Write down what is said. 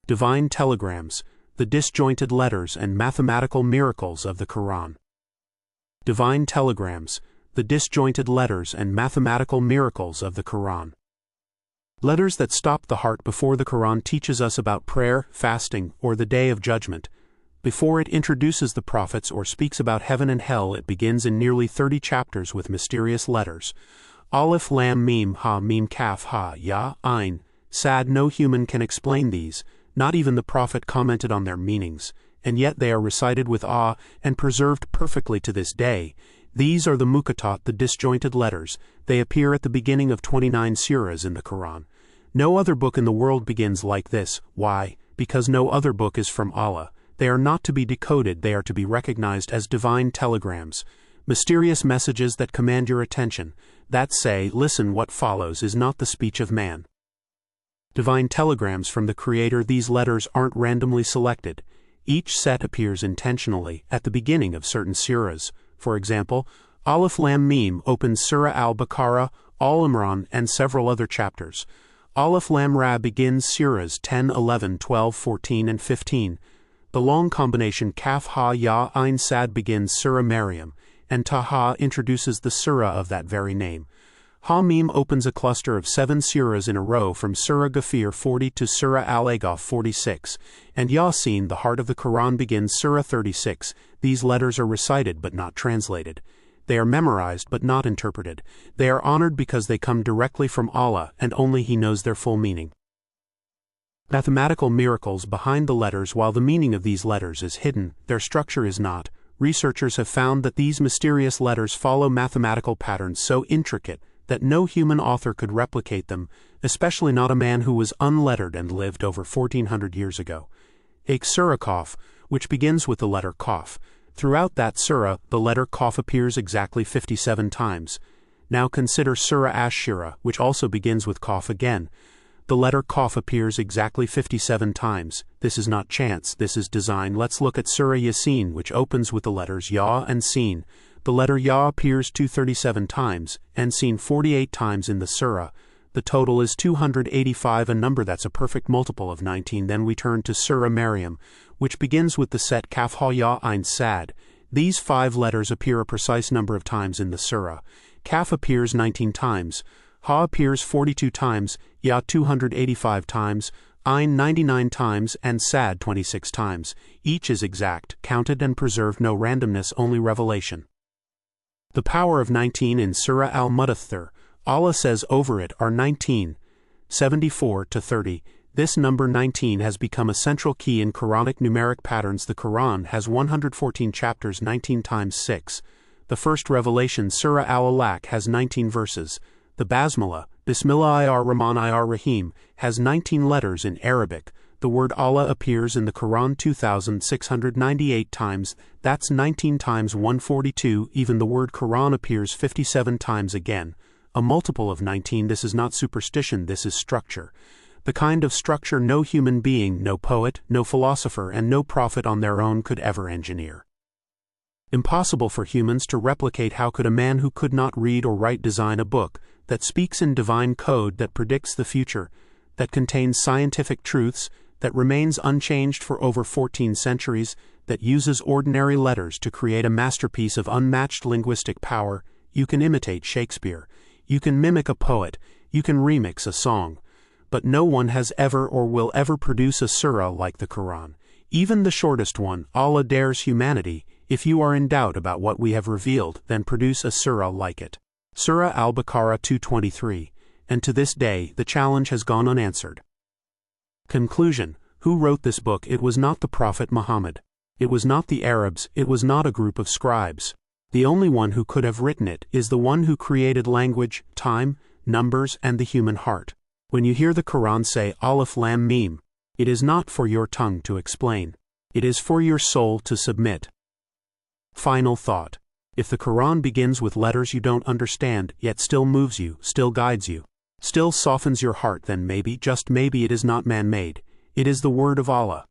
Divine telegrams, the disjointed letters and mathematical miracles of the Qur'an. Divine telegrams, the disjointed letters and mathematical miracles of the Qur'an. Letters that stop the heart before the Qur'an teaches us about prayer, fasting, or the Day of Judgment. Before it introduces the prophets or speaks about heaven and hell, it begins in nearly 30 chapters with mysterious letters. Alif, Lam, Mim, Ha, Mim, Kaf, Ha, Ya, Ain, Sad. No human can explain these, not even the prophet commented on their meanings, and yet they are recited with awe and preserved perfectly to this day. These are the muqatat, the disjointed letters. They appear at the beginning of 29 surahs in the Qur'an. No other book in the world begins like this. Why? Because no other book is from Allah. They are not to be decoded, they are to be recognized as divine telegrams, mysterious messages that command your attention, that say, listen, what follows is not the speech of man. Divine telegrams from the Creator. These letters aren't randomly selected. Each set appears intentionally at the beginning of certain surahs. For example, Alif Lam Mim opens Surah Al-Baqarah, Al-Imran, and several other chapters. Alif Lam Ra begins surahs 10, 11, 12, 14, and 15. The long combination Kaf Ha Ya Ain Sad begins Surah Maryam, and Taha introduces the surah of that very name. Ha Mim opens a cluster of 7 surahs in a row from Surah Ghafir 40 to Surah Al-Agaf 46, and Yasin, the heart of the Qur'an, begins Surah 36. These letters are recited but not translated. They are memorized but not interpreted. They are honored because they come directly from Allah, and only He knows their full meaning. Mathematical miracles behind the letters. While the meaning of these letters is hidden, their structure is not. Researchers have found that these mysterious letters follow mathematical patterns so intricate that no human author could replicate them, especially not a man who was unlettered and lived over 1400 years ago. Take Surah Qaf, which begins with the letter Qaf. Throughout that surah, the letter Qaf appears exactly 57 times. Now consider Surah Ash-Shura, which also begins with Qaf again. The letter Qaf appears exactly 57 times. This is not chance, this is design. Let's look at Surah Yasin, which opens with the letters Ya and Sin. The letter Ya appears 237 times, and Sin 48 times in the surah. The total is 285, a number that's a perfect multiple of 19. Then we turn to Surah Maryam, which begins with the set Kaf Ha Ya Ain Sad. These 5 letters appear a precise number of times in the surah. Kaf appears 19 times, Ha appears 42 times, Ya 285 times, Ain 99 times, and Sad 26 times. Each is exact, counted and preserved, no randomness, only revelation. The power of 19 in Surah Al-Mudaththir, Allah says over it, are 19, 74 to 30. This number 19 has become a central key in Quranic numeric patterns. The Quran has 114 chapters, 19 times 6. The first revelation, Surah Al-Alaq, has 19 verses. The Basmala, Bismillahir-Rahman-ir-Rahim, has 19 letters in Arabic. The word Allah appears in the Quran 2,698 times, that's 19 times 142. Even the word Quran appears 57 times again. A multiple of 19. This is not superstition, this is structure. The kind of structure no human being, no poet, no philosopher, and no prophet on their own could ever engineer. Impossible for humans to replicate. How could a man who could not read or write design a book that speaks in divine code, that predicts the future, that contains scientific truths, that remains unchanged for over 14 centuries, that uses ordinary letters to create a masterpiece of unmatched linguistic power? You can imitate Shakespeare, you can mimic a poet, you can remix a song, but no one has ever or will ever produce a surah like the Quran. Even the shortest one. Allah dares humanity, if you are in doubt about what we have revealed, then produce a surah like it. Surah Al-Baqarah 223, and to this day the challenge has gone unanswered. Conclusion. Who wrote this book? It was not the Prophet Muhammad. It was not the Arabs. It was not a group of scribes. The only one who could have written it is the one who created language, time, numbers, and the human heart. When you hear the Quran say Alif Lam Mim, it is not for your tongue to explain. It is for your soul to submit. Final thought. If the Quran begins with letters you don't understand, yet still moves you, still guides you, still softens your heart, then maybe, just maybe, it is not man-made. It is the word of Allah.